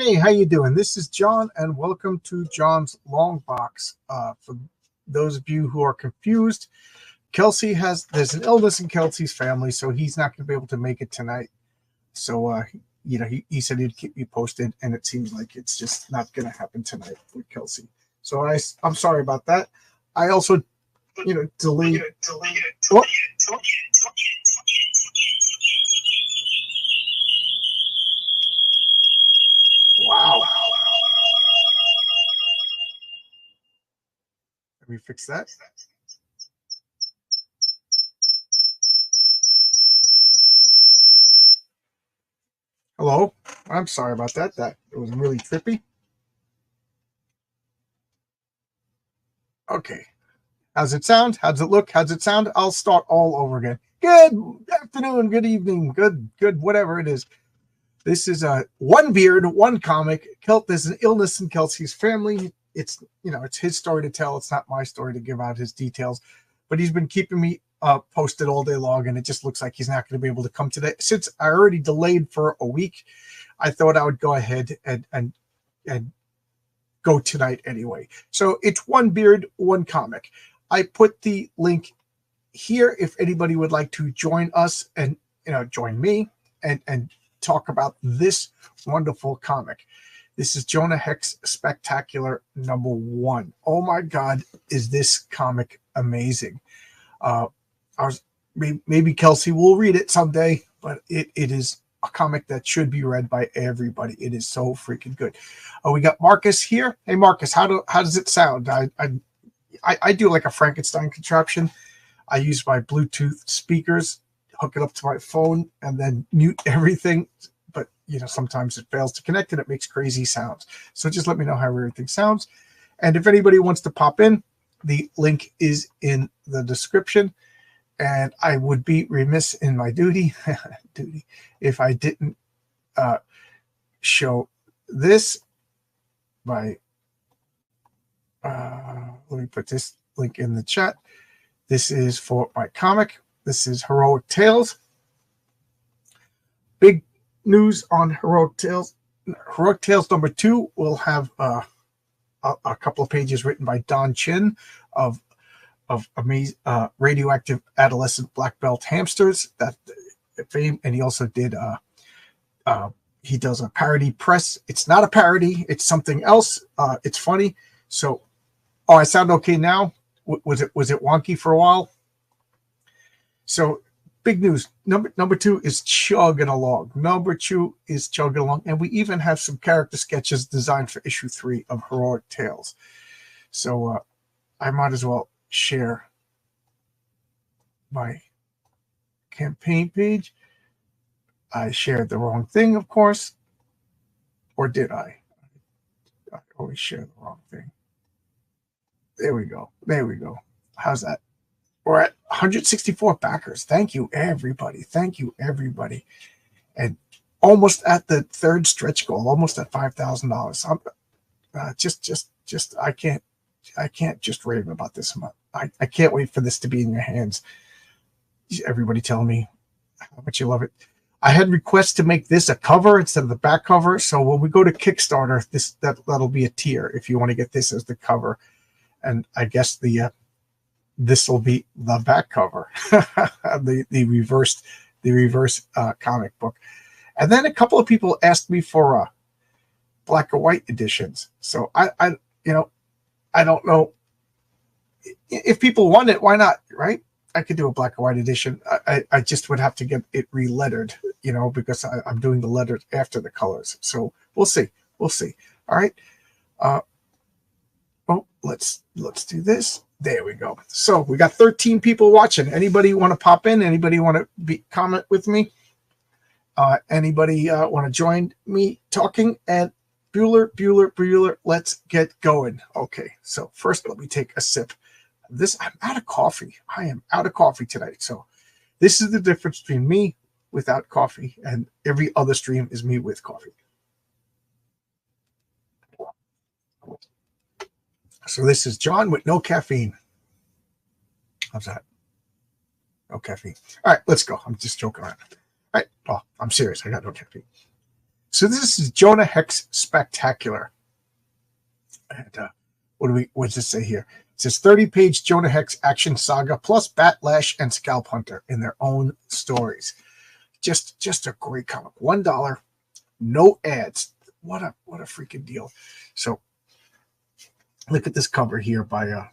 Hey, how you doing? This is John, and welcome to John's Longbox. For those of you who are confused, there's an illness in Kelsey's family, so he's not going to be able to make it tonight. So, he said he'd keep me posted, and it seems like it's just not going to happen tonight with Kelsey. So I'm sorry about that. I also, deleted. Oh. Wow. Let me fix that. Hello. I'm sorry about that. It was really trippy. Okay. How's it sound? How's it look? How's it sound? I'll start all over again. Good afternoon, good evening, good, whatever it is. This is one beard, one comic. There's an illness in Kelsey's family. It's his story to tell. It's not my story to give out his details. But he's been keeping me posted all day long, and it just looks like he's not going to be able to come today. Since I already delayed for a week, I thought I would go ahead and go tonight anyway. So it's one beard, one comic. I put the link here if anybody would like to join us and join me and talk about this wonderful comic. This is Jonah Hex Spectacular #1. Oh my God, is this comic amazing? Maybe Kelsey will read it someday, but it is a comic that should be read by everybody. It is so freaking good. We got Marcus here. Hey Marcus, how does it sound? I do like a Frankenstein contraption. I use my Bluetooth speakers, hook it up to my phone, and then mute everything. But sometimes it fails to connect and it makes crazy sounds. So just let me know how everything sounds. And if anybody wants to pop in, the link is in the description. And I would be remiss in my duty if I didn't show this by let me put this link in the chat. This is for my comic. This is Heroic Tales. Big news on Heroic Tales. Heroic Tales #2 will have a couple of pages written by Don Chin of amazing radioactive adolescent black belt hamsters. That fame, and he also did he does a parody press. It's not a parody. It's something else. It's funny. So, I sound okay now. Was it wonky for a while? So, big news. Number 2 is chugging along. Number 2 is chugging along, and we even have some character sketches designed for issue 3 of Heroic Tales. So, I might as well share my campaign page. I shared the wrong thing, of course, or did I? I always share the wrong thing. There we go. How's that? We're at 164 backers. Thank you, everybody. Thank you, everybody. And almost at the third stretch goal, almost at $5,000. I can't just rave about this month. I can't wait for this to be in your hands. Everybody telling me how much you love it. I had requests to make this a cover instead of the back cover. So when we go to Kickstarter, that'll be a tier if you want to get this as the cover. And I guess this will be the back cover, the reverse comic book. And then a couple of people asked me for black and white editions. So I don't know if people want it. Why not? Right? I could do a black and white edition. I just would have to get it re-lettered, because I'm doing the letters after the colors. So we'll see. All right. Let's do this. There we go. So we got 13 people watching. Anybody want to pop in? Anybody want to comment with me? Anybody want to join me talking? And Bueller, let's get going. Okay, so first let me take a sip. I'm out of coffee. I am out of coffee tonight. So this is the difference between me without coffee and every other stream is me with coffee. So this is John with no caffeine. How's that? No caffeine. All right, let's go. I'm just joking around. All right, well, I'm serious. I got no caffeine. So this is Jonah Hex Spectacular. And what does it say here? It says 30-page Jonah Hex action saga plus Batlash and Scalp Hunter in their own stories. Just a great comic. $1, no ads. What a freaking deal. So look at this cover here by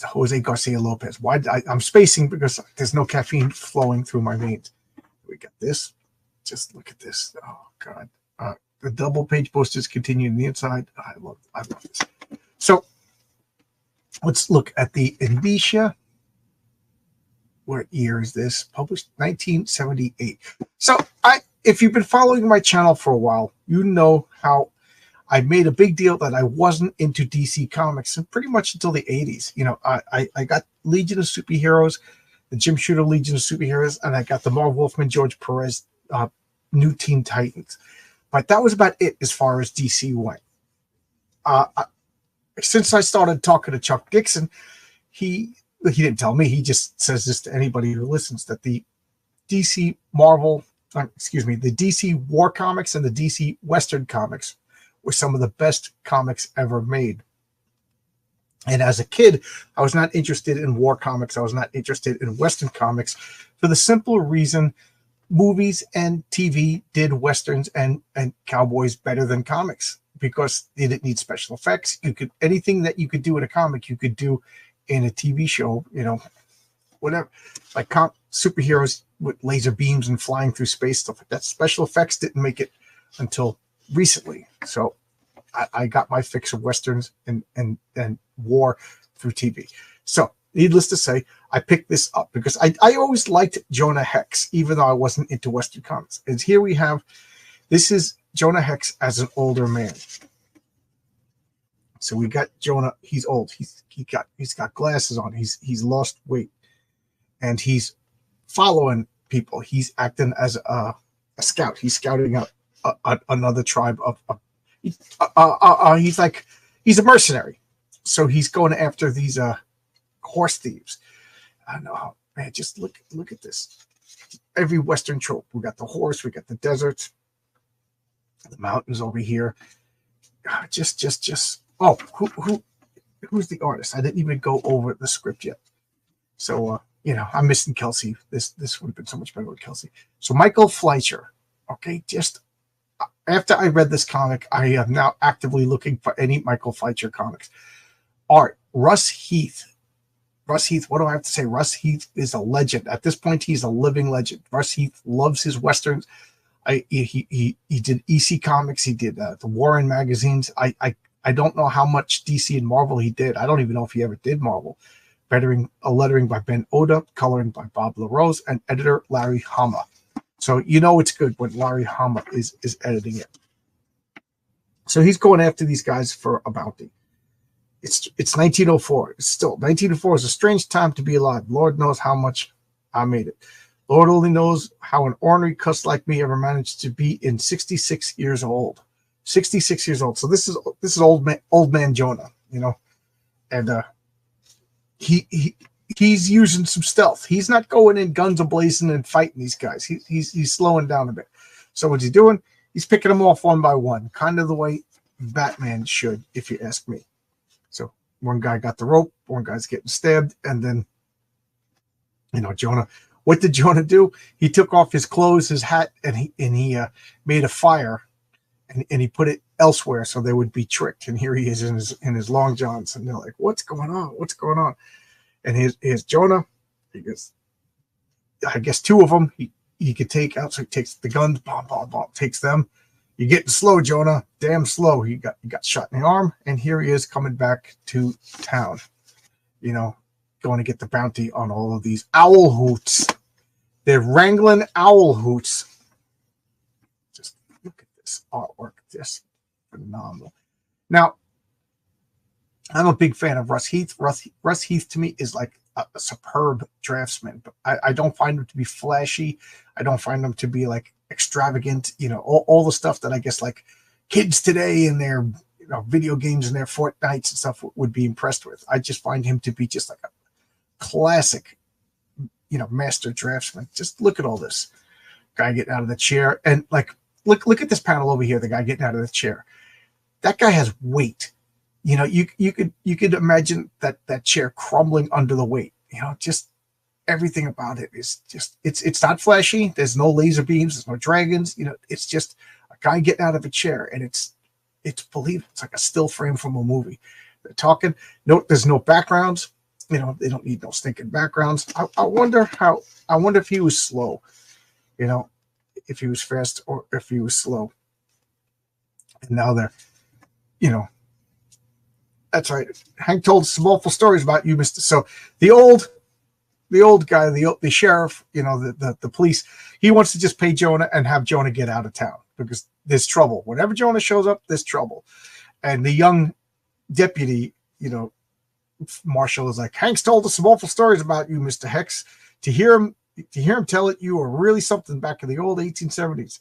Jose Garcia Lopez. Why I'm spacing because there's no caffeine flowing through my veins. We got this. Just look at this. Oh God. The double page posters continue on the inside. I love this. So let's look at the indicia. What year is this? Published 1978. So if you've been following my channel for a while, you know how I made a big deal that I wasn't into DC Comics and pretty much until the 80s. You know, I got Legion of Superheroes, the Jim Shooter Legion of Superheroes, and I got the Marv Wolfman, George Perez, New Teen Titans. But that was about it as far as DC went. Since I started talking to Chuck Dixon, he didn't tell me. He just says this to anybody who listens, that the DC War Comics and the DC Western Comics were some of the best comics ever made. And as a kid, I was not interested in war comics. I was not interested in Western comics for the simple reason movies and TV did Westerns and cowboys better than comics because they didn't need special effects. Anything that you could do in a comic, you could do in a TV show, you know, whatever. Like superheroes with laser beams and flying through space, stuff like that. Special effects didn't make it until recently. So I got my fix of Westerns and war through TV. So needless to say, I picked this up because I always liked Jonah Hex, even though I wasn't into Western comics. And here we have, this is Jonah Hex as an older man. So we got Jonah. He's old. He's got glasses on. He's lost weight, and he's following people. He's acting as a scout. He's scouting out another tribe of. He's a mercenary, so he's going after these horse thieves. I know, man. Just look at this. Every Western trope. We got the horse. We got the desert. The mountains over here. Just. Oh, who's the artist? I didn't even go over the script yet. So you know, I'm missing Kelsey. This would have been so much better with Kelsey. So Michael Fleischer. Okay, just after I read this comic, I am now actively looking for any Michael Fleischer comics. Art, Russ Heath. Russ Heath, what do I have to say? Russ Heath is a legend. At this point, he's a living legend. Russ Heath loves his Westerns. He did EC Comics. He did the Warren magazines. I don't know how much DC and Marvel he did. I don't even know if he ever did Marvel. Lettering by Ben Oda, coloring by Bob LaRose, and editor Larry Hama. So you know it's good when Larry Hama is editing it. So he's going after these guys for a bounty. It's 1904. It's still 1904 is a strange time to be alive. Lord knows how much I made it. Lord only knows how an ornery cuss like me ever managed to be in 66 years old. 66 years old. So this is old man Jonah, you know, and he's using some stealth. He's not going in guns ablazing and fighting these guys. He's slowing down a bit. So what's he doing? He's picking them off one by one, kind of the way Batman should, if you ask me. So one guy got the rope, one guy's getting stabbed, and then, you know, Jonah. What did Jonah do? He took off his clothes, his hat, and he made a fire, and he put it elsewhere so they would be tricked. And here he is in his long johns, and they're like, "What's going on? What's going on?" And here's Jonah. He goes, I guess two of them he could take out. So he takes the guns, bomb, takes them. You're getting slow, Jonah. Damn slow. He got shot in the arm, and here he is coming back to town. You know, going to get the bounty on all of these owl hoots. They're wrangling owl hoots. Just look at this artwork. Just phenomenal. Now, I'm a big fan of Russ Heath. Russ Heath to me is like a superb draftsman, but I don't find him to be flashy. I don't find him to be like extravagant. You know, all the stuff that I guess like kids today in their video games and their Fortnites and stuff would be impressed with. I just find him to be just like a classic, master draftsman. Just look at all this. Guy getting out of the chair, and like look at this panel over here. The guy getting out of the chair. That guy has weight. You could imagine that chair crumbling under the weight. Just everything about it is just it's not flashy. There's no laser beams. There's no dragons. It's just a guy getting out of a chair, and it's believable. It's like a still frame from a movie. They're talking. No, there's no backgrounds. They don't need no stinking backgrounds. I wonder if he was slow. If he was fast or if he was slow. And now they're, that's right. Hank told some awful stories about you, Mr. So the old guy, the sheriff, the police, he wants to just pay Jonah and have Jonah get out of town because there's trouble. Whenever Jonah shows up, there's trouble. And the young deputy, Marshall is like, Hank's told us some awful stories about you, Mr. Hex. To hear him tell it, you were really something back in the old 1870s.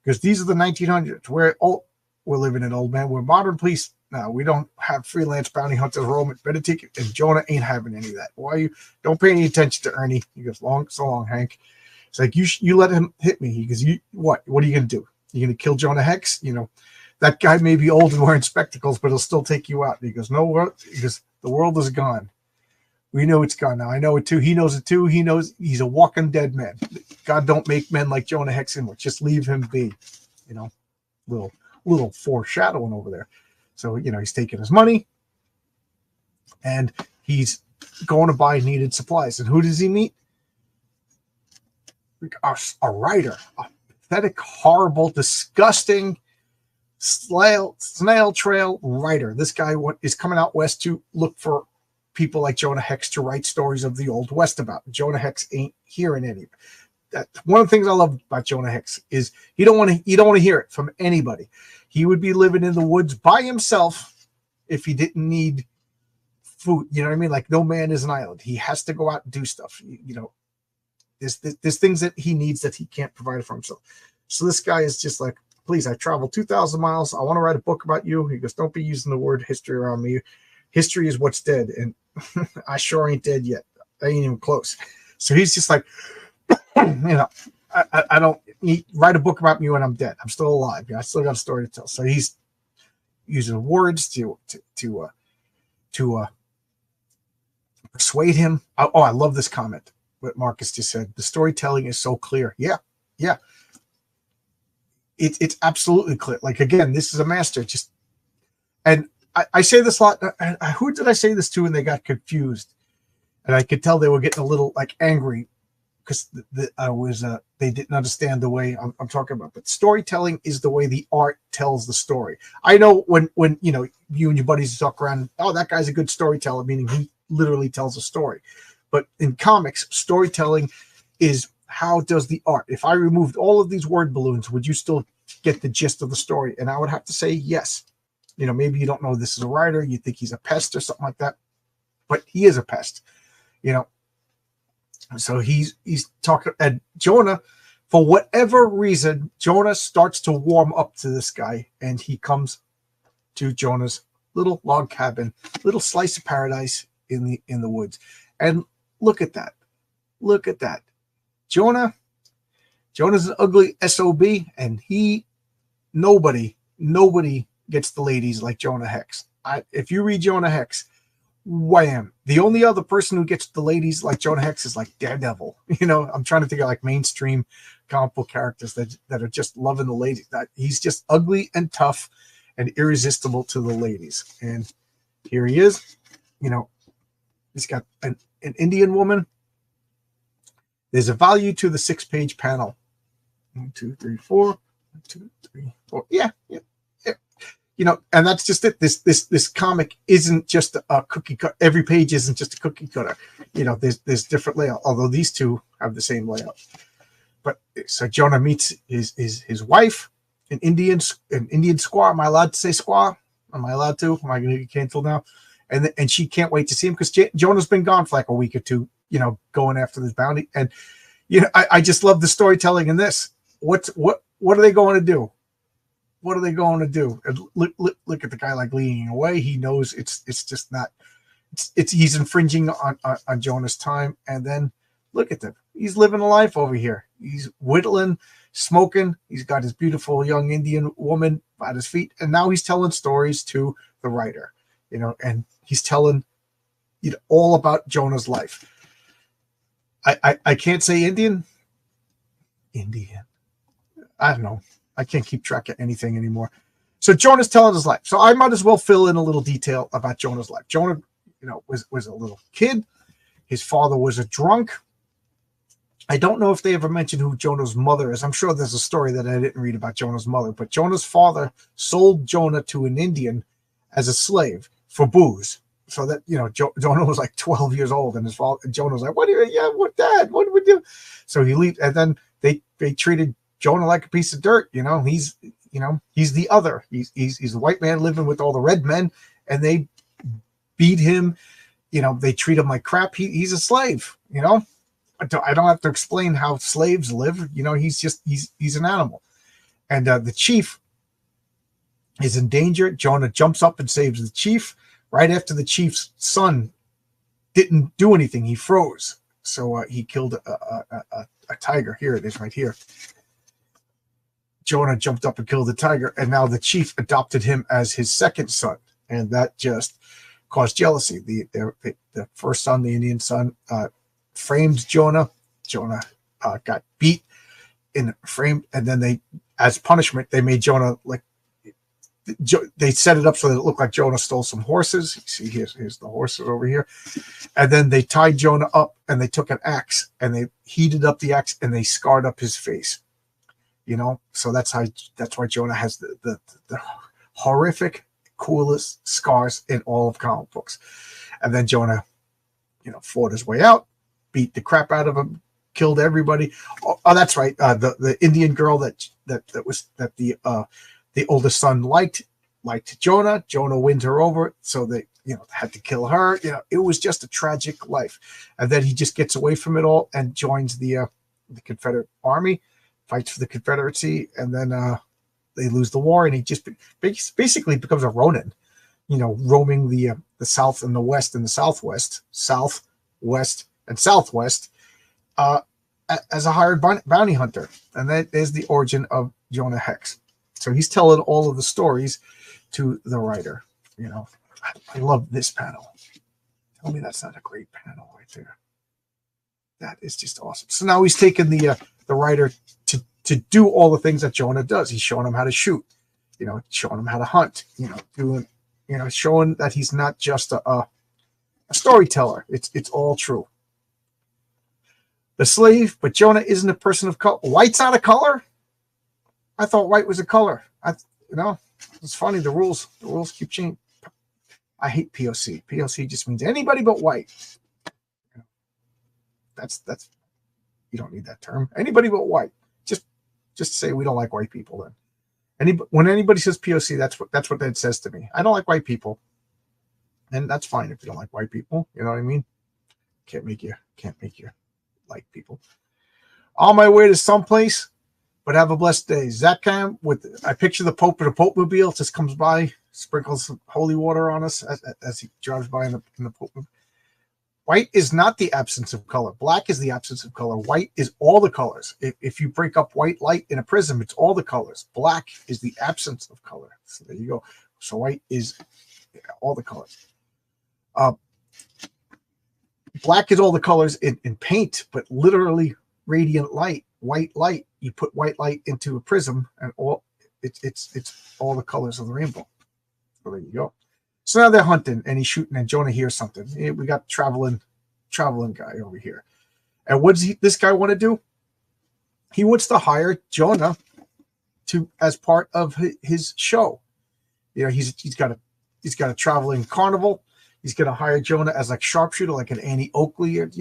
Because these are the 1900s. We're living in old man. We're modern police now. We don't have freelance bounty hunters roaming. Better take it. And Jonah ain't having any of that. Why don't pay any attention to Ernie? He goes, so long, Hank. It's like, you let him hit me. He goes, what are you going to do? You going to kill Jonah Hex? That guy may be old and wearing spectacles, but he'll still take you out. And he goes, no, he goes, the world is gone. We know it's gone now. I know it too. He knows it too. He knows he's a walking dead man. God don't make men like Jonah Hex anymore. Just leave him be. Little foreshadowing over there. So, he's taking his money and he's going to buy needed supplies. And who does he meet? A writer, a pathetic, horrible, disgusting snail trail writer. This guy is coming out west to look for people like Jonah Hex to write stories of the Old West about. Jonah Hex ain't hearing any of it. That's one of the things I love about Jonah Hex is you don't want to hear it from anybody. He would be living in the woods by himself if he didn't need food. You know what I mean? Like no man is an island. He has to go out and do stuff. There's things that he needs that he can't provide for himself. So this guy is just like, please, I traveled 2,000 miles. I want to write a book about you. He goes, don't be using the word history around me. History is what's dead. And I sure ain't dead yet. I ain't even close. So he's just like, I don't need write a book about me when I'm dead. I'm still alive. I still got a story to tell. So he's using words to persuade him. Oh, I love this comment. What Marcus just said. The storytelling is so clear. Yeah. It's absolutely clear. Like again, this is a master. And I say this a lot. Who did I say this to? And they got confused, and I could tell they were getting a little like angry because they didn't understand the way I'm talking about. But storytelling is the way the art tells the story. I know when you and your buddies talk around, oh, that guy's a good storyteller, meaning he literally tells a story. But in comics, storytelling is how does the art. If I removed all of these word balloons, would you still get the gist of the story? And I would have to say yes. Maybe you don't know this is a writer. You think he's a pest or something like that, but he is a pest. So he's talking, and Jonah, for whatever reason, Jonah starts to warm up to this guy, and he comes to Jonah's little log cabin, little slice of paradise in the woods. And look at that. Jonah's an ugly SOB, and nobody gets the ladies like Jonah Hex. If you read Jonah Hex, wham. The only other person who gets the ladies like Jonah Hex is like Daredevil. I'm trying to think of like mainstream comic book characters that are just loving the ladies. He's just ugly and tough and irresistible to the ladies. And here he is. He's got an Indian woman. There's a value to the 6-page panel. 1, 2, 3, 4. 1, 2, 3, 4. Yeah. And that's just it. This comic isn't just a cookie cut. Every page isn't just a cookie cutter. There's different layout. Although these two have the same layout. But so Jonah meets his wife, an Indian squaw. Am I allowed to say squaw? Am I allowed to? Am I going to get canceled now? And she can't wait to see him because Jonah's been gone for like a week or two. Going after this bounty. And I just love the storytelling in this. What are they going to do? What are they going to do? And look at the guy like leaning away. He knows it's just not. He's infringing on Jonah's time. And then Look at him. He's living a life over here. He's whittling, smoking. He's got his beautiful young Indian woman at his feet. And now he's telling stories to the writer, and he's telling all about Jonah's life. I can't say Indian. I don't know. I can't keep track of anything anymore. So Jonah's telling his life. So I might as well fill in a little detail about Jonah's life. Jonah, was a little kid. His father was a drunk. I don't know if they ever mentioned who Jonah's mother is. I'm sure there's a story that I didn't read about Jonah's mother, but Jonah's father sold Jonah to an Indian as a slave for booze. So that, Jonah was like 12 years old, and his father, Jonah was like, Dad, what do we do? So he leaves, and then they treated Jonah like a piece of dirt. He's the other. He's a white man living with all the red men, and they beat him. They treat him like crap. He's a slave. I don't have to explain how slaves live. He's an animal. And the chief is in danger. Jonah jumps up and saves the chief. Right after the chief's son didn't do anything, he froze. So he killed a tiger. Here it is, right here. Jonah jumped up and killed the tiger, and now the chief adopted him as his second son, and that just caused jealousy. The first son, the Indian son, framed Jonah. Jonah got beat and framed, and then as punishment, they made Jonah they set it up so that it looked like Jonah stole some horses. You see, here's the horses over here. And then they tied Jonah up, and they took an axe, and they heated up the axe, and they scarred up his face. So that's why Jonah has the horrific, coolest scars in all of comic books. And then Jonah, fought his way out, beat the crap out of him, killed everybody. Oh, that's right. The Indian girl that the oldest son liked Jonah. Jonah wins her over, so they had to kill her. It was just a tragic life. And then he just gets away from it all and joins the Confederate Army, fights for the Confederacy, and then they lose the war, and he just basically becomes a Ronin, roaming the South and the West and the Southwest, South, West, and Southwest as a hired bounty hunter. And that is the origin of Jonah Hex. So he's telling all of the stories to the writer. I love this panel. Tell me that's not a great panel right there. That is just awesome. So now he's taken the writer to do all the things that Jonah does. He's showing him how to shoot, showing him how to hunt, showing that he's not just a storyteller. It's all true. The slave, but Jonah isn't a person of color. White's not a color? I thought white was a color. It's funny. The rules keep changing. I hate POC. POC just means anybody but white. That's you don't need that term. Anybody but white. Just say we don't like white people then. When anybody says POC, that's what that says to me. I don't like white people. And that's fine if you don't like white people. You know what I mean? Can't make you like people. On my way to someplace. But have a blessed day. Zacham I picture the Pope in a Pope mobile, just comes by, sprinkles some holy water on us as he drives by in the Pope mobile. White is not the absence of color. Black is the absence of color. White is all the colors. If you break up white light in a prism, it's all the colors. Black is the absence of color. So there you go. So white is all the colors. Black is all the colors in paint, but literally radiant light, white light. You put white light into a prism, and it's all the colors of the rainbow. So there you go. So now they're hunting, and he's shooting, and Jonah hears something. Hey, we got traveling guy over here. And what does this guy want to do? He wants to hire Jonah as part of his show. He's got a traveling carnival. He's going to hire Jonah as like sharpshooter, like an Annie Oakley, and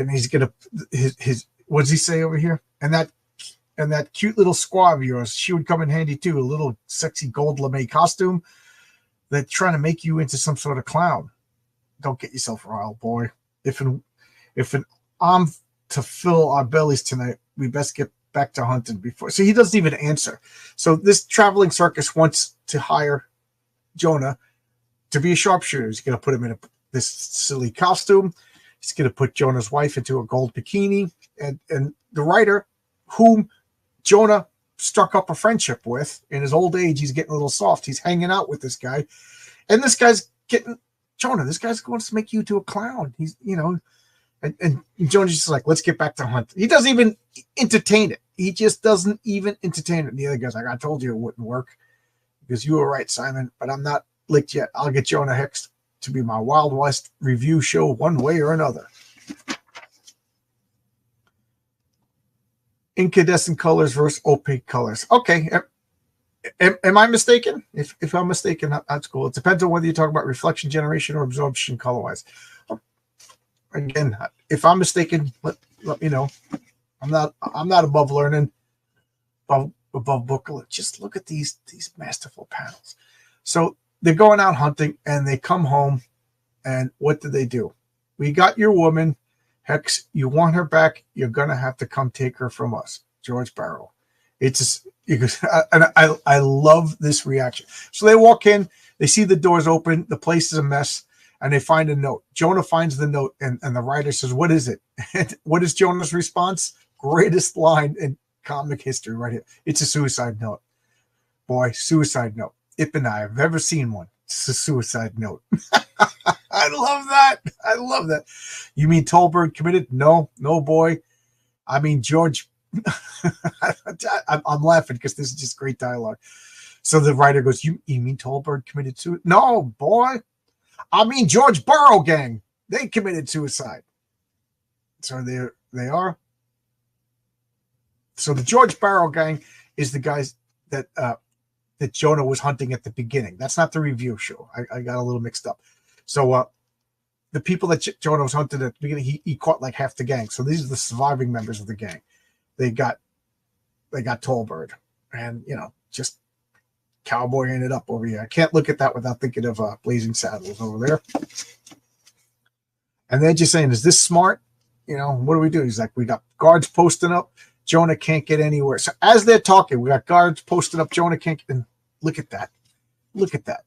he's going to his what does he say over here? And that cute little squaw of yours, she would come in handy too. A little sexy gold lame costume. They're trying to make you into some sort of clown. Don't get yourself riled, boy. If an to fill our bellies tonight, we best get back to hunting before. So he doesn't even answer. So this traveling circus wants to hire Jonah to be a sharpshooter. He's going to put him in this silly costume. He's going to put Jonah's wife into a gold bikini. And the writer, whom Jonah struck up a friendship with in his old age, he's getting a little soft. He's hanging out with this guy. And this guy's getting, Jonah, this guy's going to make you into a clown. He's, and Jonah's just like, let's get back to hunt. He doesn't even entertain it. He just doesn't even entertain it. And the other guy's like, I told you it wouldn't work because you were right, Simon, but I'm not licked yet. I'll get Jonah Hex to be my Wild West review show one way or another. Incandescent colors versus opaque colors. Okay. Am I mistaken? If I'm mistaken, that's cool. It depends on whether you talk about reflection generation or absorption color-wise. Again, if I'm mistaken, let me know. I'm not above learning, above book. Just look at these masterful panels. So they're going out hunting and they come home, and what do? We got your woman, Hex. You want her back? You're gonna have to come take her from us, George Barrow. It's just, and I love this reaction. So they walk in, they see the doors open, the place is a mess, and they find a note. Jonah finds the note, and the writer says, "What is it?" And what is Jonah's response? Greatest line in comic history, right here. It's a suicide note. Boy, suicide note. Ip and I have ever seen one. It's a suicide note. I love that. I love that. You mean Tolbert committed? No, boy. I mean George. I'm laughing because this is just great dialogue. So the writer goes, "You mean Tolbert committed suicide?" No, boy. I mean George Barrow gang. They committed suicide. So they are. So the George Barrow gang is the guys that Jonah was hunting at the beginning. That's not the review show. I got a little mixed up. So the people that Jonah was hunting at the beginning, he caught like half the gang. So these are the surviving members of the gang. They got Tolbert, and just cowboy ended up over here. I can't look at that without thinking of Blazing Saddles over there. And they're just saying, "Is this smart? What do we do?" He's like, "We got guards posting up. Jonah can't get anywhere." So as they're talking, we got guards posted up. Jonah can't get in. Look at that. Look at that.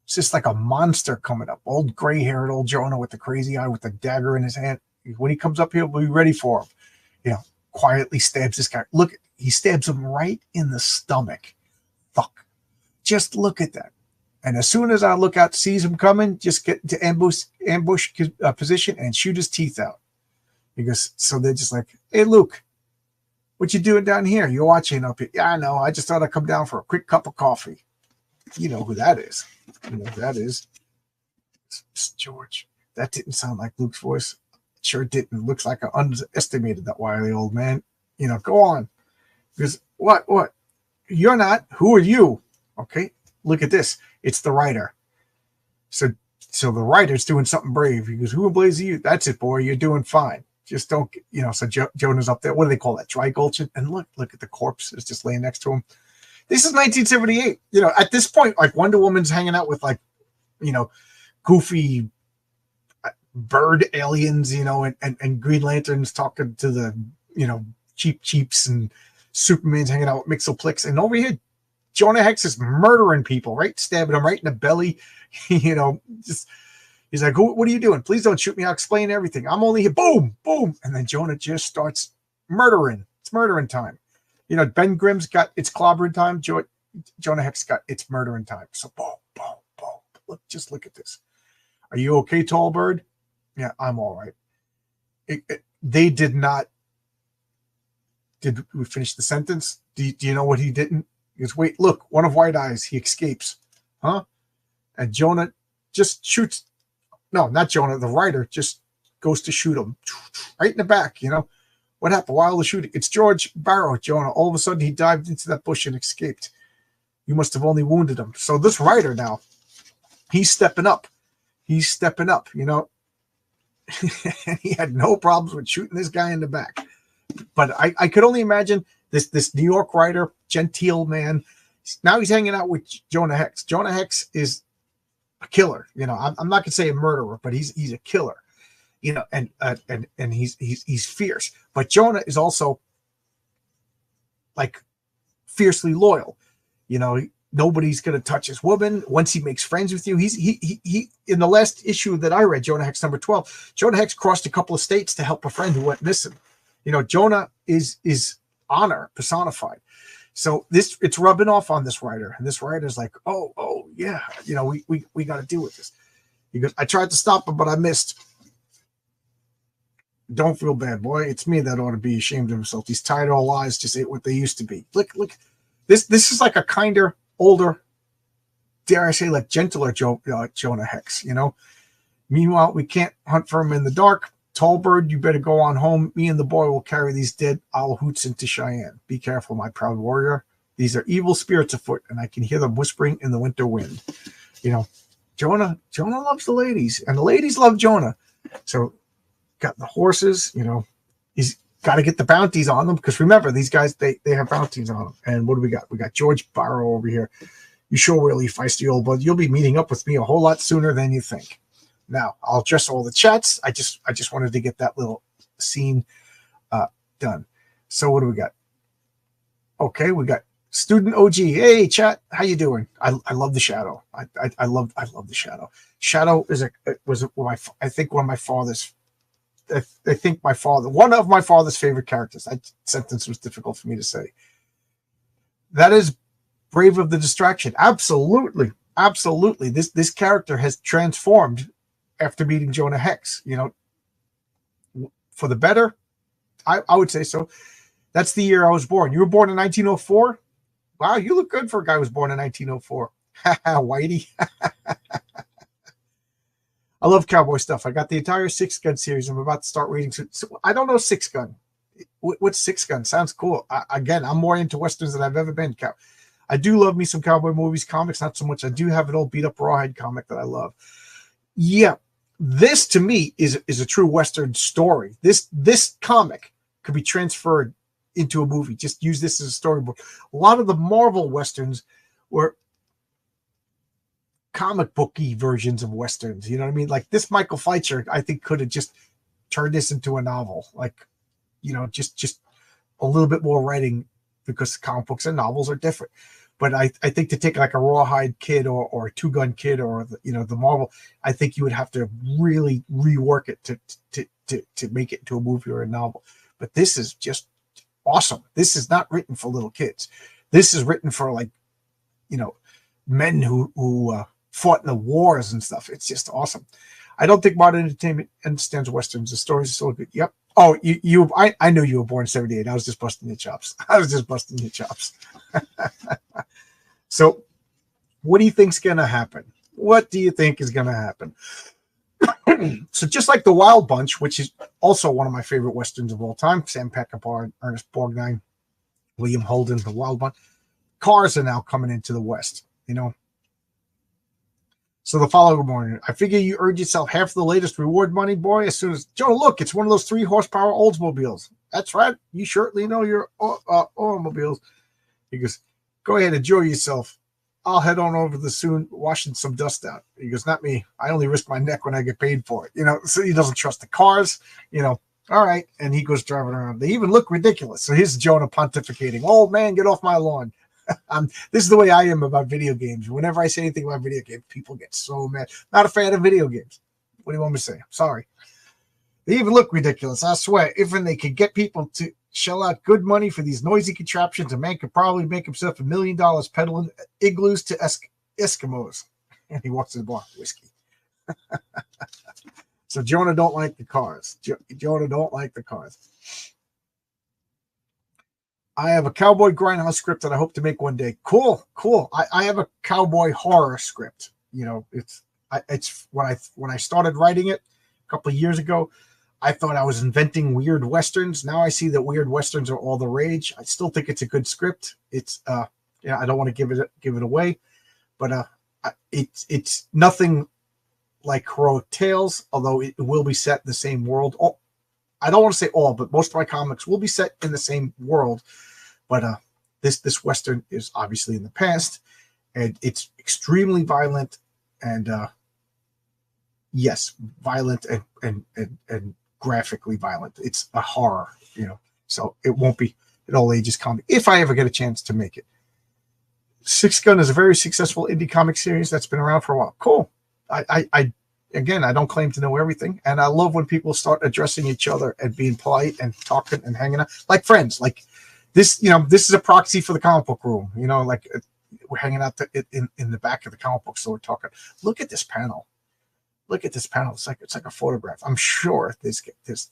It's just like a monster coming up. Old gray-haired old Jonah with the crazy eye with the dagger in his hand. When he comes up here, we'll be ready for him. Quietly stabs this guy. Look, he stabs him right in the stomach. Fuck. Just look at that. And as soon as I look out, sees him coming, just get into ambush position and shoot his teeth out. Because so they're just like, "Hey, Luke, what you doing down here? You're watching up here." "Yeah, I know. I just thought I'd come down for a quick cup of coffee." You know who that is. You know who that is. It's George. That didn't sound like Luke's voice. It sure didn't. Looks like I underestimated that wily old man. Go on. Because what? You're not. Who are you? Okay, look at this. It's the writer. So the writer's doing something brave. He goes, "Who blazes you?" "That's it, boy. You're doing fine. Just don't." So Jonah's up there. What do they call that? Dry gulching. And look at the corpse. It's just laying next to him. This is 1978. At this point, like Wonder Woman's hanging out with like, goofy bird aliens, and Green Lantern's talking to the, cheaps, and Superman's hanging out with Mixoplex. And over here, Jonah Hex is murdering people, right? Stabbing them right in the belly. Just he's like, "What are you doing? Please don't shoot me. I'll explain everything. I'm only here." Boom, boom. And then Jonah just starts murdering. It's murdering time. Ben Grimm's got its clobbering time. Jonah Hex got its murdering time. So boom, boom, boom. Look at this. "Are you okay, tall bird?" "Yeah, I'm all right." They did not. Did we finish the sentence? Do you know what he didn't? He goes, "Wait, look, one of White Eyes. He escapes." Huh? And Jonah just shoots. No, not Jonah. The writer just goes to shoot him right in the back. What happened while the shooting? It's George Barrow, Jonah. All of a sudden, he dived into that bush and escaped. You must have only wounded him. So this writer now, he's stepping up. He's stepping up, and he had no problems with shooting this guy in the back. But I could only imagine this New York writer, genteel man. Now he's hanging out with Jonah Hex. Jonah Hex is a killer. I'm not gonna say a murderer, but he's a killer. And he's fierce. But Jonah is also like fiercely loyal. nobody's going to touch his woman. Once he makes friends with you, he in the last issue that I read, Jonah Hex number 12, Jonah Hex crossed a couple of states to help a friend who went missing. You know, Jonah is honor personified. So it's rubbing off on this writer, and this writer's like, oh yeah, you know, we got to deal with this. He goes, I tried to stop him, but I missed. Don't feel bad, boy. It's me that ought to be ashamed of himself. These tired old lies just ain't what they used to be. Look, this is like a kinder, older, dare I say, like gentler Jonah Hex, you know. Meanwhile, we can't hunt for him in the dark. Tall bird, you better go on home. Me and the boy will carry these dead owl hoots into Cheyenne. Be careful, my proud warrior. These are evil spirits afoot, and I can hear them whispering in the winter wind. You know, Jonah loves the ladies, and the ladies love Jonah. So got the horses, you know, he's got to get the bounties on them, because remember, these guys, they have bounties on them. And what do we got? We got George Barrow over here. You sure really feisty old bud. You'll be meeting up with me a whole lot sooner than you think. Now, I'll address all the chats. I just wanted to get that little scene done. So what do we got? Okay, we got Student OG. Hey, chat, how you doing? I love the Shadow. I love the Shadow. Shadow one of my father's favorite characters. That sentence was difficult for me to say. That is Brave of the Distraction. Absolutely. This character has transformed after meeting Jonah Hex, you know, for the better. I would say so. That's the year I was born. You were born in 1904? Wow, you look good for a guy who was born in 1904. Whitey. I love cowboy stuff. I got the entire Six Gun series. I'm about to start reading. So I don't know Six Gun. What's Six Gun? Sounds cool. Again, I'm more into Westerns than I've ever been. I do love me some cowboy movies, comics, not so much. I do have an old beat-up rawhide comic that I love. Yeah, this to me is a true Western story. This comic could be transferred into a movie. Just use this as a storybook. A lot of the Marvel Westerns were comic booky versions of Westerns. You know what I mean? Like this Michael Fleischer, I think, could have just turned this into a novel. Like, you know, just a little bit more writing, because comic books and novels are different. But I think to take like a Rawhide Kid or a Two Gun Kid or the Marvel, I think you would have to really rework it to make it into a movie or a novel. But this is just awesome. This is not written for little kids. This is written for, like, you know, men who fought in the wars and stuff. It's just awesome. I don't think modern entertainment understands Westerns. The stories are so good. Yep. Oh, I know you were born in 78. I was just busting your chops. So what do you think's going to happen? What do you think is going to happen? So just like The Wild Bunch, which is also one of my favorite Westerns of all time, Sam Peckinpah, Ernest Borgnine, William Holden, The Wild Bunch, cars are now coming into the West, you know. So the following morning, I figure you earned yourself half the latest reward money, boy, as soon as, Joe, look, it's one of those 3 horsepower Oldsmobiles. That's right. You certainly know your automobiles. He goes, go ahead, enjoy yourself. I'll head on over to the soon, washing some dust out. He goes, not me. I only risk my neck when I get paid for it. You know, so he doesn't trust the cars, you know. All right. And he goes driving around. They even look ridiculous. So here's Jonah pontificating. Old man, get off my lawn. This is the way I am about video games. Whenever I say anything about video games, people get so mad. Not a fan of video games. What do you want me to say? I'm sorry. They even look ridiculous. I swear, if they could get people to shell out good money for these noisy contraptions, a man could probably make himself $1 million peddling igloos to Eskimos. And he walks to the bar, whiskey. So Jonah don't like the cars. Jonah don't like the cars. I have a cowboy grindhouse script that I hope to make one day. Cool. I have a cowboy horror script. You know, it's when I started writing it a couple of years ago, I thought I was inventing weird Westerns. Now I see that weird Westerns are all the rage. I still think it's a good script. It's I don't want to give it away, but it's nothing like Heroic Tales, although it will be set in the same world. I don't want to say all, but most of my comics will be set in the same world. But this Western is obviously in the past, and it's extremely violent, and yes, violent and graphically violent. It's a horror, you know. So it won't be an all ages comic if I ever get a chance to make it. Six Gun is a very successful indie comic series that's been around for a while. Cool. Again, I don't claim to know everything, and I love when people start addressing each other and being polite and talking and hanging out like friends. Like this, this is a proxy for the comic book room. Like we're hanging out in the back of the comic book store talking. Look at this panel. Look at this panel. It's like a photograph. I'm sure there's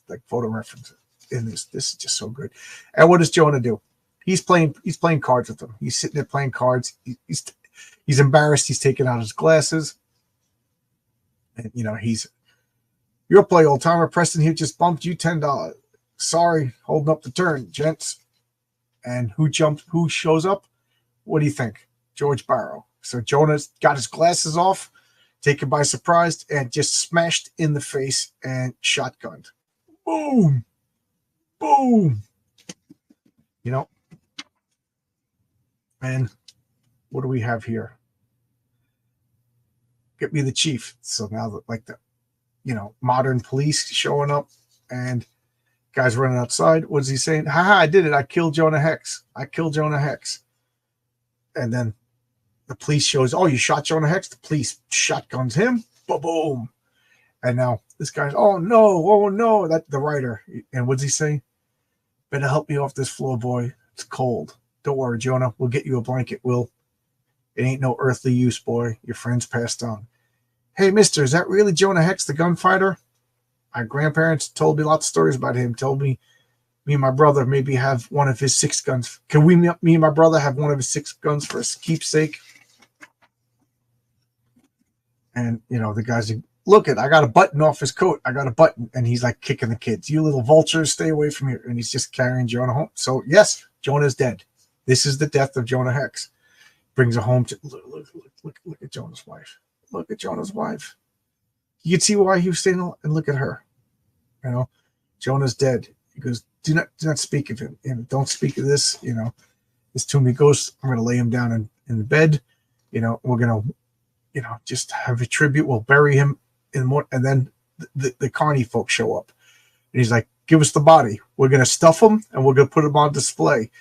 like photo references in this. This is just so good. And what does Jonah do? He's playing cards with them. He's sitting there playing cards. He's embarrassed. He's taking out his glasses. And you'll play, old timer. Preston here just bumped you $10. Sorry, holding up the turn, gents. And who shows up? What do you think? George Barrow. So Jonah's got his glasses off, taken by surprise, and just smashed in the face and shotgunned. Boom. Boom. And what do we have here? Get me the chief. So now that modern police showing up and guys running outside. What is he saying? Ha, I did it. I killed Jonah Hex. And then the police shows, oh, you shot Jonah Hex? The police shotguns him. Boom. And now this guy's, oh no. That's the writer. And what's he say? Better help me off this floor, boy. It's cold. Don't worry, Jonah. We'll get you a blanket, Will. It ain't no earthly use, boy. Your friend's passed on. Hey, mister, is that really Jonah Hex, the gunfighter? My grandparents told me lots of stories about him. Told me and my brother maybe have one of his 6 guns. Can me and my brother have one of his 6 guns for a keepsake? And, the guy's like, look I got a button off his coat. I got a button. And he's like kicking the kids. You little vultures, stay away from here. And he's just carrying Jonah home. So, yes, Jonah's dead. This is the death of Jonah Hex. Brings her home to look at Jonah's wife. Look at Jonah's wife. You can see why he was staying and look at her. Jonah's dead. He goes, do not speak of him. Don't speak of this. This too many ghosts. I'm going to lay him down in the bed. We're going to, just have a tribute. We'll bury him in the morning. And then the Carney folks show up. And he's like, give us the body. We're going to stuff him and we're going to put him on display.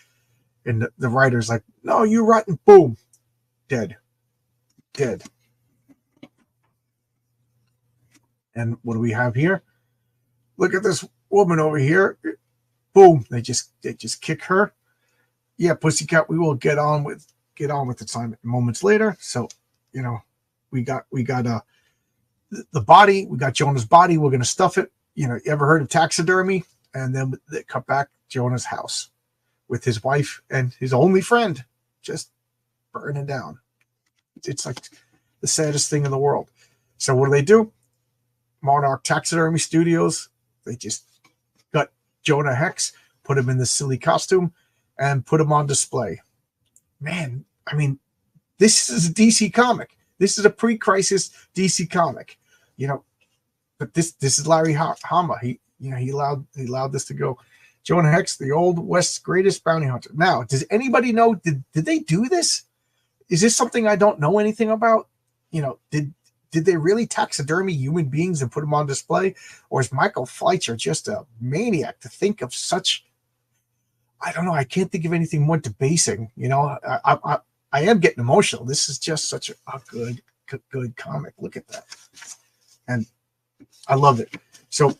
And the writer's like, no, you rotten. Boom. Dead. And what do we have here? Look at this woman over here. Boom. They just kick her. Yeah, Pussycat, we will get on with the time moments later. So, we got the body. We got Jonah's body. We're going to stuff it. You ever heard of taxidermy? And then they cut back Jonah's house with his wife and his only friend just burning down. It's like the saddest thing in the world. So what do? Monarch Taxidermy Studios. They just got Jonah Hex, put him in the silly costume, and put him on display. Man, I mean, this is a DC comic. This is a pre-crisis DC comic. But this is Larry Hama. He allowed this to go. Jonah Hex, the Old West's greatest bounty hunter. Now, does anybody know, did they do this? Is this something I don't know anything about? Did they really taxidermy human beings and put them on display? Or is Michael Fleischer just a maniac to think of such, I don't know, I can't think of anything more debasing. I am getting emotional. This is just such a good comic. Look at that. And I love it. So,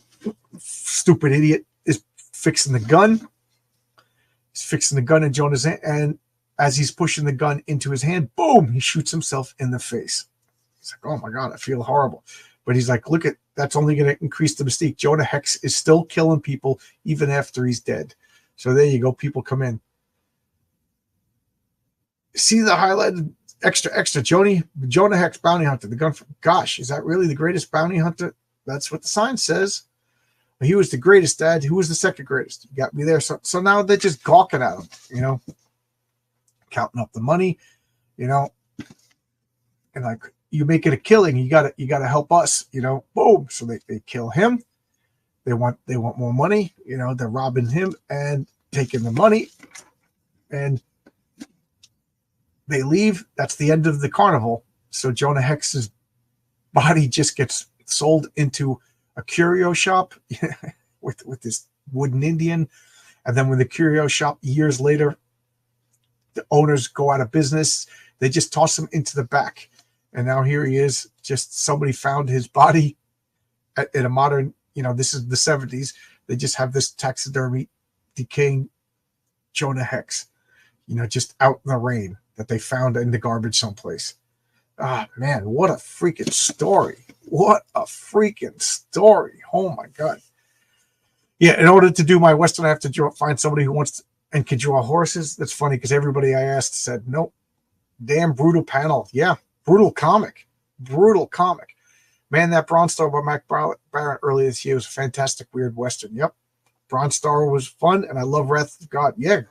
stupid idiot is fixing the gun. He's fixing the gun in Jonah's hand, and as he's pushing the gun into his hand, boom, he shoots himself in the face. He's like, oh my God, I feel horrible. But he's like, look, that's only going to increase the mystique. Jonah Hex is still killing people even after he's dead. So there you go. People come in. See the highlighted extra Jonah Hex, bounty hunter. The gun. Gosh, is that really the greatest bounty hunter? That's what the sign says. He was the greatest, Dad. Who was the second greatest? You got me there. So now they're just gawking at him, counting up the money, and like, you make it a killing. You gotta help us, boom. So they kill him. They want more money, they're robbing him and taking the money, and they leave. That's the end of the carnival. So Jonah Hex's body just gets sold into a curio shop with this wooden Indian. And then when the curio shop years later, the owners go out of business, They just toss him into the back. And now here he is. Just somebody found his body in a modern, this is the 70s. They just have this taxidermy decaying Jonah Hex, just out in the rain that they found in the garbage someplace. Ah, man, what a freaking story. What a freaking story. Oh, my God. Yeah, in order to do my Western, I have to find somebody who wants to, and can draw horses. That's funny because everybody I asked said, nope. Damn brutal panel. Yeah, brutal comic. Brutal comic. Man, that Bronze Star by Mac Baron earlier this year was a fantastic, weird Western. Yep. Bronze Star was fun, and I love Wrath of God. Yeah,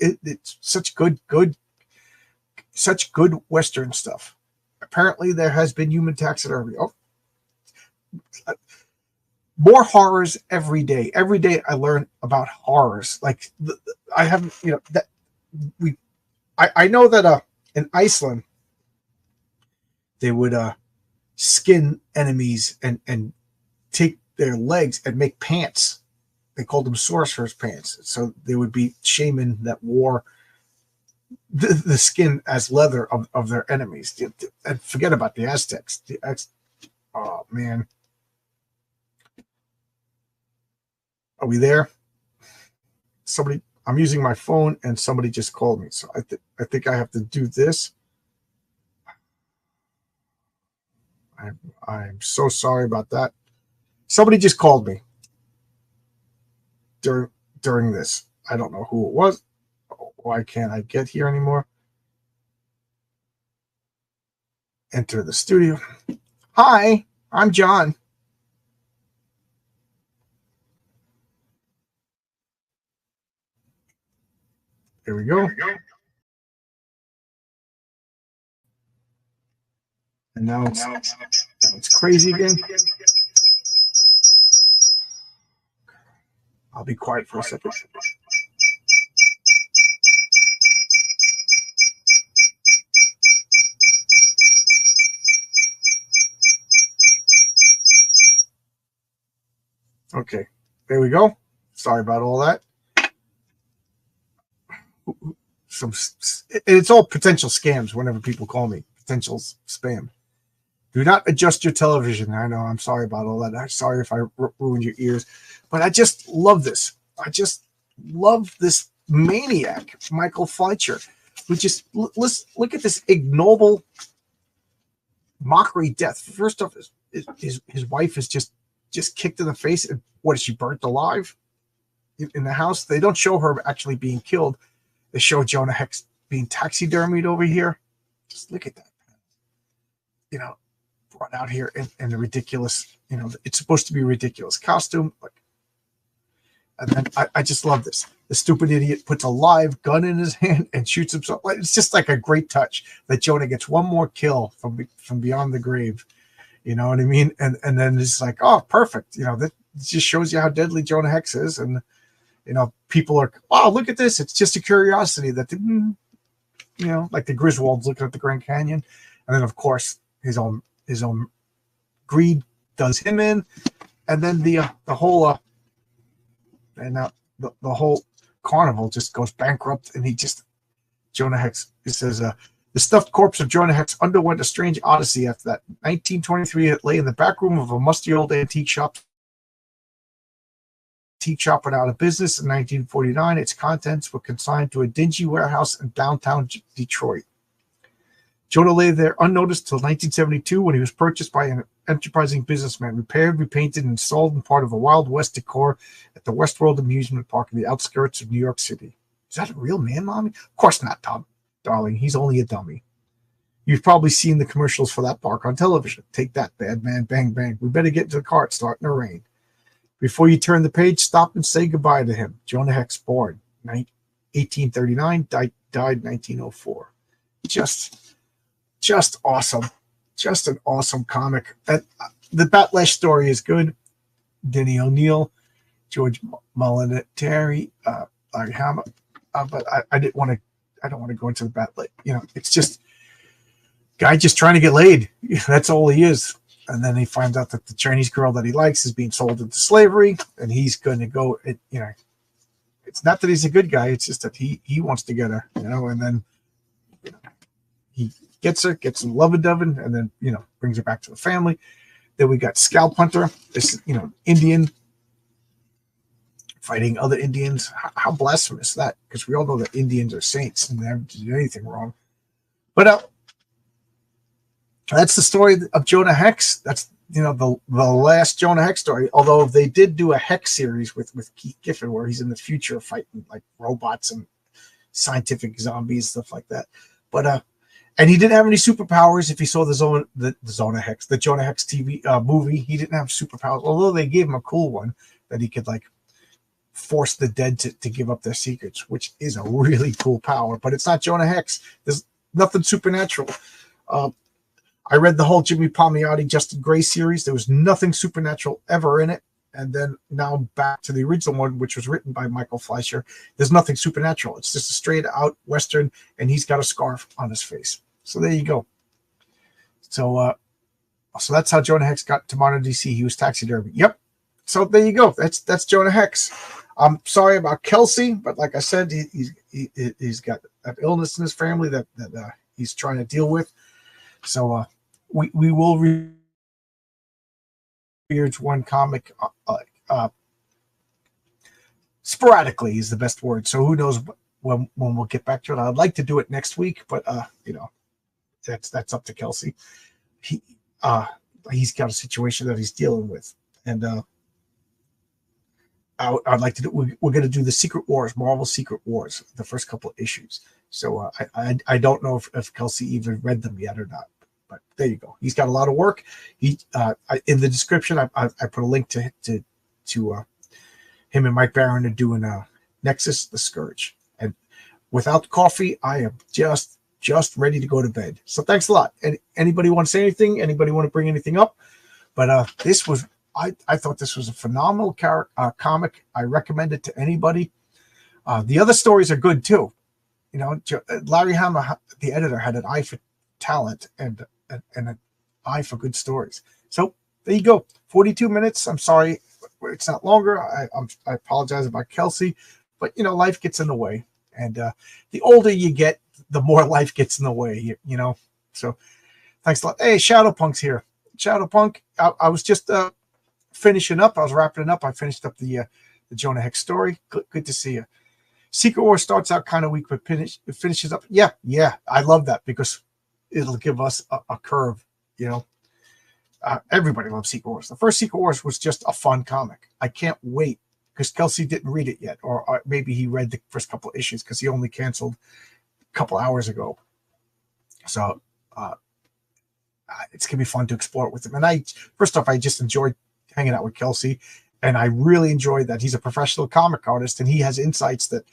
it's such good Western stuff. Apparently, there has been human taxidermy. Oh, more horrors every day. Every day, I learn about horrors. Like I haven't, I know that in Iceland they would skin enemies and take their legs and make pants. They called them sorcerer's pants. So they would be shaman that wore the skin as leather of their enemies. And forget about the Aztecs. Oh, man. Are we there? Somebody, I'm using my phone and somebody just called me. So I think I have to do this. I'm so sorry about that. Somebody just called me during this. I don't know who it was. Why can't I get here anymore? Enter the studio. Hi, I'm John. Here we go. And now it's crazy again. I'll be quiet for a second. Okay, there we go. Sorry about all that. It's all potential scams whenever people call me. Potential spam. Do not adjust your television. I know. I'm sorry about all that. I'm sorry if I ruined your ears. But I just love this. I just love this maniac, Michael Fleischer, who just look at this ignoble mockery death. First off, his wife is just kicked in the face. And what, is she burnt alive in the house? They don't show her actually being killed. They show Jonah Hex being taxidermied over here. Just look at that. Brought out here in the ridiculous, it's supposed to be a ridiculous costume. And then I just love this. The stupid idiot puts a live gun in his hand and shoots himself. It's just like a great touch that Jonah gets one more kill from beyond the grave. You know what I mean? And then it's like, oh, perfect. That just shows you how deadly Jonah Hex is. And, people are, oh, look at this. It's just a curiosity that, like the Griswolds looking at the Grand Canyon. And then, of course, his own greed does him in. And then the whole the whole carnival just goes bankrupt. And Jonah Hex, it says, the stuffed corpse of Jonah Hex underwent a strange odyssey after that. 1923, it lay in the back room of a musty old antique shop. Antique shop went out of business in 1949. Its contents were consigned to a dingy warehouse in downtown Detroit. Jonah lay there unnoticed till 1972 when he was purchased by an enterprising businessman, repaired, repainted, and installed in part of a Wild West decor at the Westworld Amusement Park in the outskirts of New York City. Is that a real man, Mommy? Of course not, Tom. Darling, he's only a dummy. You've probably seen the commercials for that park on television. Take that, bad man, bang, bang. We better get into the car. It's starting to rain. Before you turn the page, stop and say goodbye to him. Jonah Hex, born 1839, died 1904. Just awesome. Just an awesome comic. The Batlash story is good. Denny O'Neil, George Molinari, Larry Hama. But I don't want to go into the Batlash. It's just guy just trying to get laid. That's all he is. And then he finds out that the Chinese girl that he likes is being sold into slavery, and he's going to go. It's not that he's a good guy. It's just that he wants to get her. And then he gets her, gets some lovin' dovin', and then, you know, brings her back to the family. Then we got Scalp Hunter, this, you know, Indian fighting other Indians. How blasphemous is that? Because we all know that Indians are saints and they haven't done anything wrong. But that's the story of Jonah Hex. That's, you know, the last Jonah Hex story. Although they did do a Hex series with Keith Giffen where he's in the future fighting like robots and scientific zombies, stuff like that. But and he didn't have any superpowers. If you saw the Jonah Hex TV movie, he didn't have superpowers. Although they gave him a cool one that he could like force the dead to give up their secrets, which is a really cool power. But it's not Jonah Hex. There's nothing supernatural. I read the whole Jimmy Palmiotti, Justin Gray series. There was nothing supernatural ever in it. And then now back to the original one, which was written by Michael Fleischer. There's nothing supernatural. It's just a straight out Western, and he's got a scarf on his face. So there you go. So so that's how Jonah Hex got to modern DC. He was taxidermy. Yep. So there you go. That's Jonah Hex. I'm sorry about Kelsey, but like I said, he's got an illness in his family that he's trying to deal with. So we will read one comic sporadically is the best word. So who knows when we'll get back to it. I'd like to do it next week, but you know, that's up to Kelsey. He's got a situation that he's dealing with, and I'd like to do. We're going to do the Secret Wars, Marvel Secret Wars, the first couple of issues. So I don't know if Kelsey even read them yet or not. But there you go. He's got a lot of work. He in the description, I put a link to him and Mike Baron are doing Nexus: The Scourge. And without coffee, I am just ready to go to bed. So thanks a lot. And anybody want to say anything? Anybody want to bring anything up? But this was I thought this was a phenomenal comic. I recommend it to anybody. The other stories are good too. You know, Larry Hama, the editor, had an eye for talent and an eye for good stories. So there you go. 42 minutes. I'm sorry it's not longer. I apologize about Kelsey, but you know, life gets in the way, and the older you get, the more life gets in the way. You know. So thanks a lot. Hey, Shadowpunk's here. Shadowpunk. I was just finishing up. I was wrapping it up. I finished up the Jonah Hex story. Good to see you. Secret War starts out kind of weak, but finishes up. Yeah. I love that because it'll give us a curve, you know. Everybody loves Secret Wars. The first Secret Wars was just a fun comic. I can't wait because Kelsey didn't read it yet, or maybe he read the first couple of issues because he only canceled a couple hours ago. So it's going to be fun to explore it with him. And first off, I just enjoyed hanging out with Kelsey, and I really enjoyed that. He's a professional comic artist, and he has insights that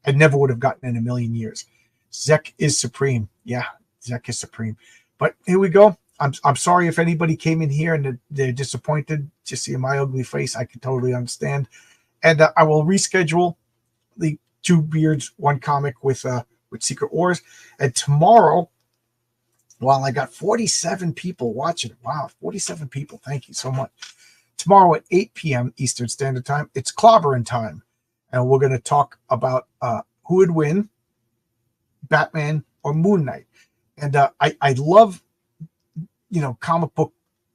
I never would have gotten in a million years. Zek is supreme. Yeah, Zek is supreme. But here we go. I'm sorry if anybody came in here and they're disappointed just seeing my ugly face. I can totally understand. And I will reschedule the Two Beards, One Comic with Secret Wars. And tomorrow, while I got 47 people watching, wow, 47 people. Thank you so much. Tomorrow at 8 p.m. Eastern Standard Time, it's clobbering time. And we're going to talk about who would win, Batman or Moon Knight. And I love, you know, comic book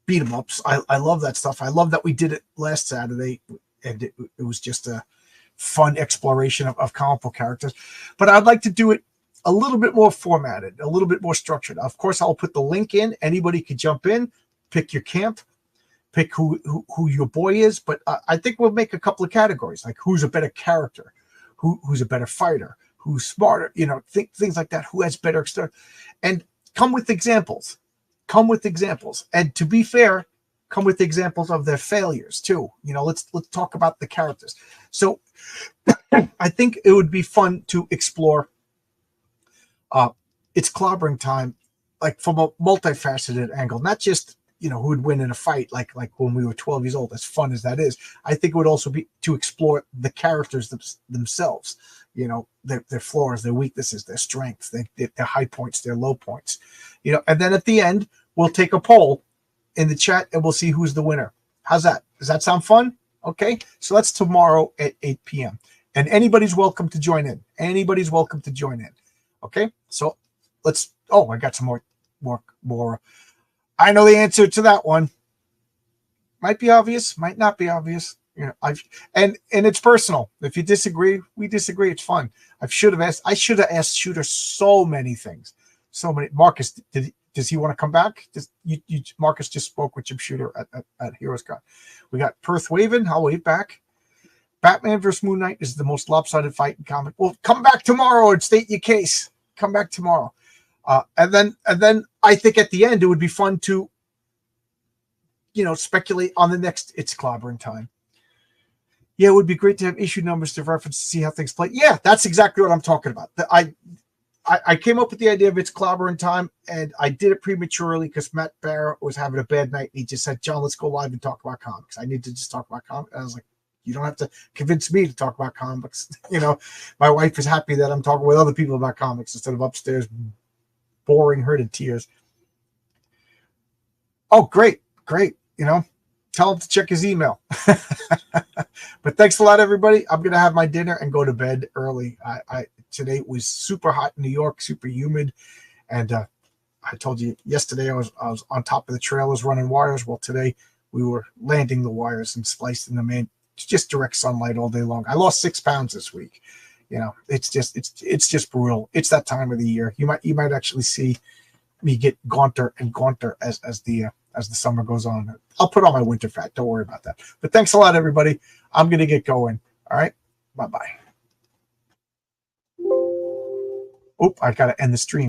beat 'em ups. I love that stuff. I love that we did it last Saturday, and it was just a fun exploration of comic book characters. But I'd like to do it a little bit more formatted, a little bit more structured. Of course, I'll put the link in. Anybody could jump in, pick your camp, pick who your boy is. But I think we'll make a couple of categories, like who's a better character, who's a better fighter, who's smarter, you know, things like that. Who has better external, and come with examples. Come with examples. And to be fair, come with examples of their failures too. You know, let's talk about the characters. So I think it would be fun to explore it's clobbering time, like from a multifaceted angle, not just, you know, who would win in a fight, like when we were 12 years old, as fun as that is. I think it would also be to explore the characters themselves, you know, their flaws, their weaknesses, their strengths, their high points, their low points, you know. And then at the end, we'll take a poll in the chat and we'll see who's the winner. How's that? Does that sound fun? Okay. So that's tomorrow at 8 p.m. And anybody's welcome to join in. Anybody's welcome to join in. Okay. So let's Oh, I got some more. I know the answer to that one. Might be obvious, might not be obvious. You know, and it's personal. If you disagree, we disagree. It's fun. I should have asked Shooter so many things. So many. Marcus, does he want to come back? Marcus just spoke with Jim Shooter at Heroes Con. We got Perth Waven. I'll wave back. Batman versus Moon Knight is the most lopsided fight in comic. Well, come back tomorrow and state your case. Come back tomorrow. And then I think at the end it would be fun to, speculate on the next It's Clobbering Time. Yeah, it would be great to have issue numbers to reference to see how things play. Yeah, that's exactly what I'm talking about. I came up with the idea of It's Clobbering Time, and I did it prematurely because Matt Barra was having a bad night. And he just said, John, let's go live and talk about comics. I need to just talk about comics. And I was like, you don't have to convince me to talk about comics. My wife is happy that I'm talking with other people about comics instead of upstairs boring her to tears. Oh, great. Tell him to check his email. But thanks a lot, everybody. I'm going to have my dinner and go to bed early. Today was super hot in New York, super humid. And I told you yesterday I was on top of the trailers running wires. Well, today we were landing the wires and splicing them in. It's just direct sunlight all day long. I lost 6 pounds this week. It's just brutal. It's that time of the year. You might actually see me get gaunter and gaunter as the summer goes on. I'll put on my winter fat. Don't worry about that. But thanks a lot, everybody. I'm going to get going. All right. Bye-bye. Oh, I got to end the stream.